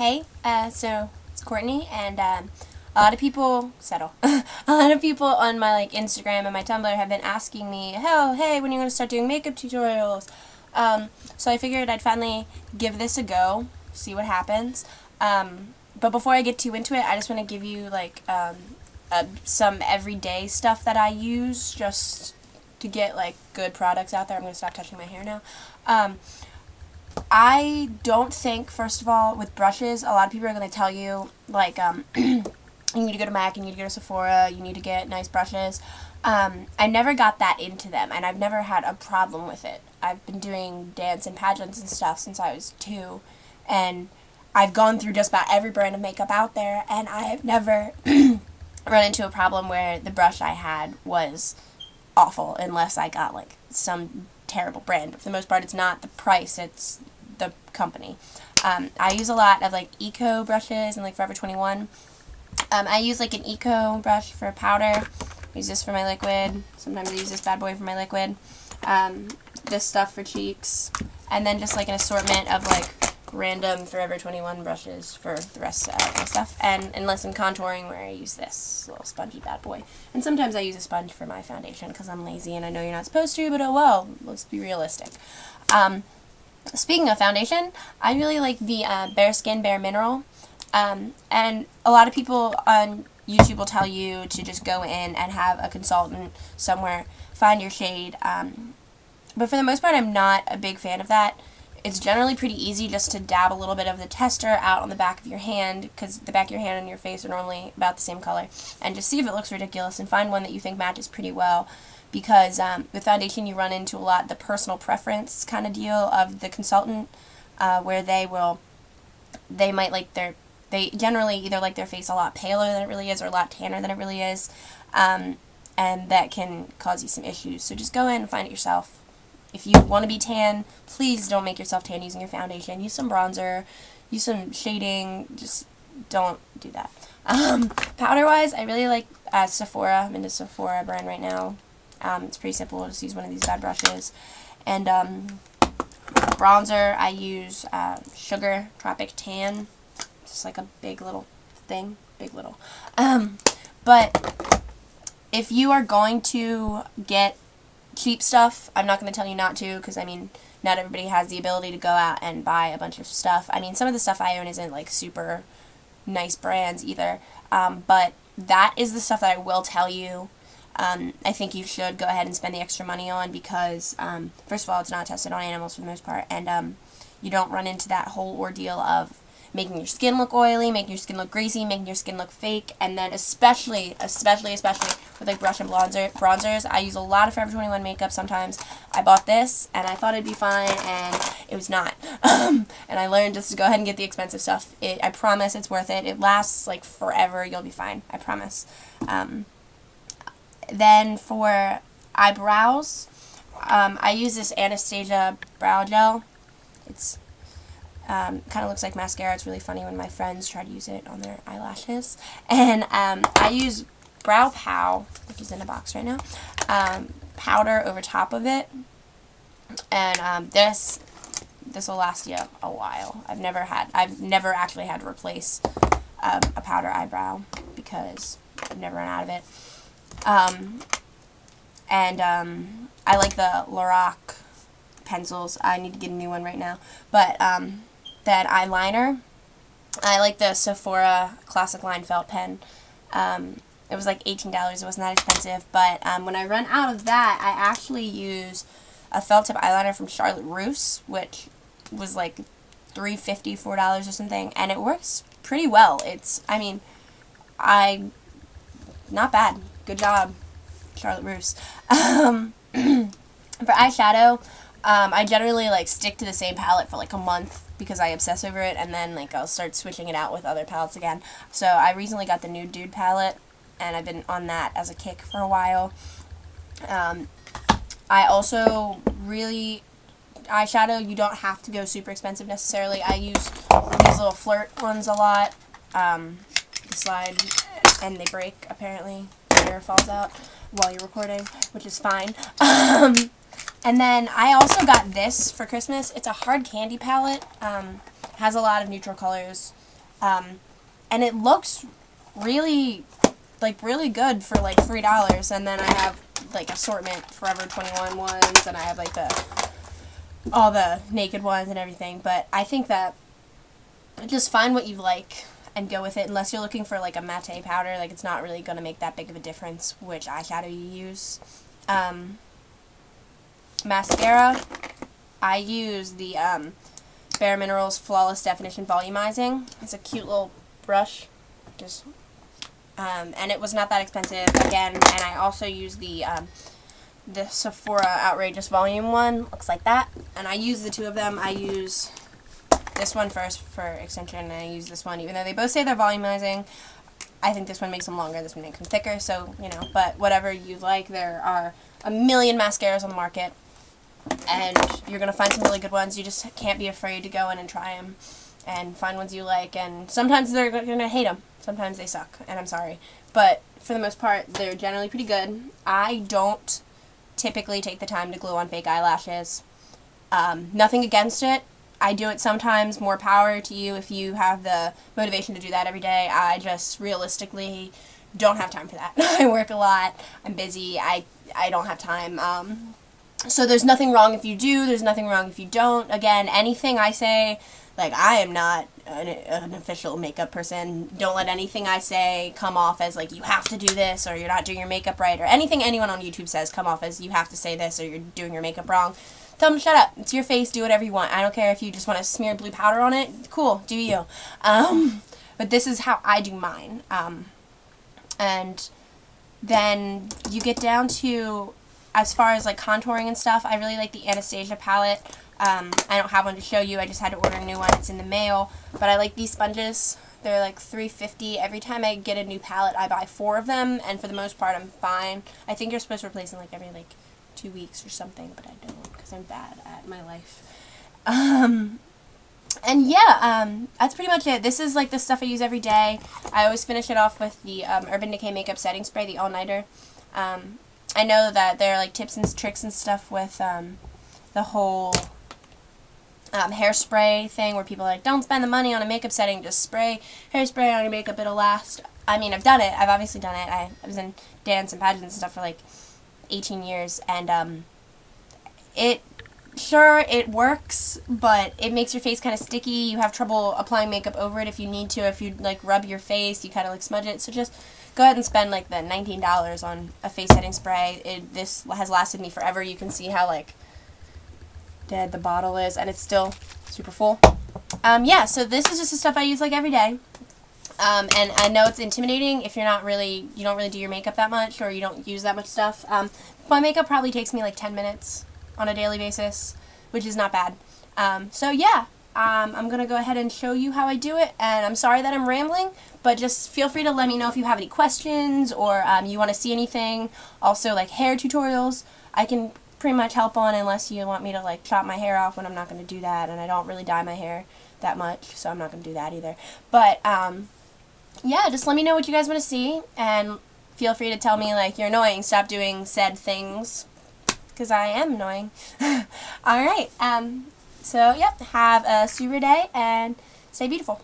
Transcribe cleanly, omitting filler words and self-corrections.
Hey, so it's Courtney, and a lot of people a lot of people on my Instagram and my Tumblr have been asking me, "Oh, hey, when are you gonna start doing makeup tutorials?" So I figured I'd finally give this a go, see what happens. But before I get too into it, I just want to give you some everyday stuff that I use just to get good products out there. I'm gonna stop touching my hair now. I don't think, first of all, with brushes, a lot of people are going to tell you, you need to go to MAC, you need to go to Sephora, you need to get nice brushes. I never got that into them, and I've never had a problem with it. I've been doing dance and pageants and stuff since I was 2, and I've gone through just about every brand of makeup out there, and I have never run into a problem where the brush I had was awful, unless I got, some terrible brand. But for the most part, it's not the price, it's the company. I use a lot of eco brushes and Forever 21. I use an eco brush for powder. I use this for my liquid. Sometimes I use this bad boy for my liquid. This stuff for cheeks, and then just an assortment of random Forever 21 brushes for the rest of my stuff. And unless I'm contouring, where I use this little spongy bad boy. And sometimes I use a sponge for my foundation because I'm lazy and I know you're not supposed to, but oh well, let's be realistic. Speaking of foundation, I really like the Bare Skin Bare Mineral. And a lot of people on YouTube will tell you to just go in and have a consultant somewhere, find your shade. But for the most part, I'm not a big fan of that. It's generally pretty easy just to dab a little bit of the tester out on the back of your hand, because the back of your hand and your face are normally about the same color, and just see if it looks ridiculous and find one that you think matches pretty well, because with foundation you run into a lot the personal preference kind of deal of the consultant, where they generally either like their face a lot paler than it really is or a lot tanner than it really is, and that can cause you some issues. So just go in and find it yourself. If you want to be tan, please don't make yourself tan using your foundation. Use some bronzer, use some shading, just don't do that. Powder-wise, I really like Sephora. I'm into Sephora brand right now. It's pretty simple. Just use one of these bad brushes. And bronzer, I use Sugar Tropic Tan. Just a big little thing. Big little. But if you are going to get cheap stuff, I'm not going to tell you not to, because not everybody has the ability to go out and buy a bunch of stuff. Some of the stuff I own isn't super nice brands either, but that is the stuff that I will tell you I think you should go ahead and spend the extra money on, because first of all, it's not tested on animals for the most part, and you don't run into that whole ordeal of making your skin look oily, making your skin look greasy, making your skin look fake, and then especially with brush and bronzers, I use a lot of Forever 21 makeup sometimes. I bought this, and I thought it'd be fine, and it was not. And I learned just to go ahead and get the expensive stuff. I promise it's worth it. It lasts, forever. You'll be fine. I promise. Then for eyebrows, I use this Anastasia brow gel. It's kind of looks like mascara. It's really funny when my friends try to use it on their eyelashes. And I use Brow Pow, which is in a box right now, powder over top of it. And this will last you a while. I've never actually had to replace a powder eyebrow because I've never run out of it. I like the Lorac pencils. I need to get a new one right now. But that eyeliner, I like the Sephora Classic Line felt pen. It was $18. It wasn't that expensive. But when I run out of that, I actually use a felt tip eyeliner from Charlotte Russe, which was $3.50, $4 or something, and it works pretty well. Not bad. Good job, Charlotte Russe. For eyeshadow, I generally stick to the same palette for a month because I obsess over it, and then I'll start switching it out with other palettes again. So I recently got the Nude Dude palette, and I've been on that as a kick for a while. I also eyeshadow, you don't have to go super expensive necessarily. I use these little Flirt ones a lot. They slide and they break, apparently. The mirror falls out while you're recording, which is fine. And then I also got this for Christmas. It's a hard candy palette. Has a lot of neutral colors. And it looks really, like, really good for, like, $3. And then I have, like, assortment Forever 21 ones, and I have, like, all the naked ones and everything. But I think that just find what you like and go with it, unless you're looking for, like, a matte powder. Like, it's not really going to make that big of a difference which eyeshadow you use. Mascara, I use the Bare Minerals Flawless Definition Volumizing. It's a cute little brush, just and it was not that expensive again. And I also use the Sephora Outrageous Volume one. Looks like that. And I use the two of them. I use this one first for extension, and I use this one, even though they both say they're volumizing. I think this one makes them longer, this one makes them thicker, so, you know, but whatever you like. There are a million mascaras on the market, and you're going to find some really good ones. You just can't be afraid to go in and try them and find ones you like, and sometimes they're going to hate them. Sometimes they suck, and I'm sorry. But for the most part, they're generally pretty good. I don't typically take the time to glue on fake eyelashes. Nothing against it. I do it sometimes. More power to you if you have the motivation to do that every day. I just realistically don't have time for that. I work a lot. I'm busy. I don't have time. So there's nothing wrong if you do. There's nothing wrong if you don't. Again, anything I say, like, I am not an official makeup person. Don't let anything I say come off as, like, you have to do this, or you're not doing your makeup right, or anything anyone on YouTube says come off as you have to say this, or you're doing your makeup wrong. Tell them to shut up. It's your face. Do whatever you want. I don't care if you just want to smear blue powder on it. Cool. Do you. But this is how I do mine. And then you get down to, as far as, like, contouring and stuff, I really like the Anastasia palette. I don't have one to show you. I just had to order a new one. It's in the mail. But I like these sponges. They're like $3.50. Every time I get a new palette, I buy 4 of them. And for the most part, I'm fine. I think you're supposed to replace them, like, every, like, 2 weeks or something, but I don't, because I'm bad at my life. And yeah, that's pretty much it. This is, like, the stuff I use every day. I always finish it off with the Urban Decay Makeup Setting Spray, the all-nighter. I know that there are, like, tips and tricks and stuff with the whole hairspray thing, where people are like, don't spend the money on a makeup setting, just spray hairspray on your makeup, it'll last. I mean, I've done it. I've obviously done it. I was in dance and pageants and stuff for, like, 18 years, and it works, but it makes your face kind of sticky. You have trouble applying makeup over it if you need to. If you, like, rub your face, you kind of, like, smudge it. So just go ahead and spend, like, the $19 on a face setting spray. This has lasted me forever. You can see how, like, dead the bottle is, and it's still super full. Yeah, so this is just the stuff I use, like, every day. And I know it's intimidating if you don't really do your makeup that much, or you don't use that much stuff. My makeup probably takes me like 10 minutes on a daily basis, which is not bad. So yeah, I'm going to go ahead and show you how I do it, and I'm sorry that I'm rambling, but just feel free to let me know if you have any questions, or you want to see anything. Also, like, hair tutorials, I can pretty much help on, unless you want me to, like, chop my hair off, when I'm not going to do that, and I don't really dye my hair that much, so I'm not going to do that either. But yeah, just let me know what you guys want to see, and feel free to tell me, like, you're annoying, stop doing said things, because I am annoying. Alright, so, yep, have a super day, and stay beautiful.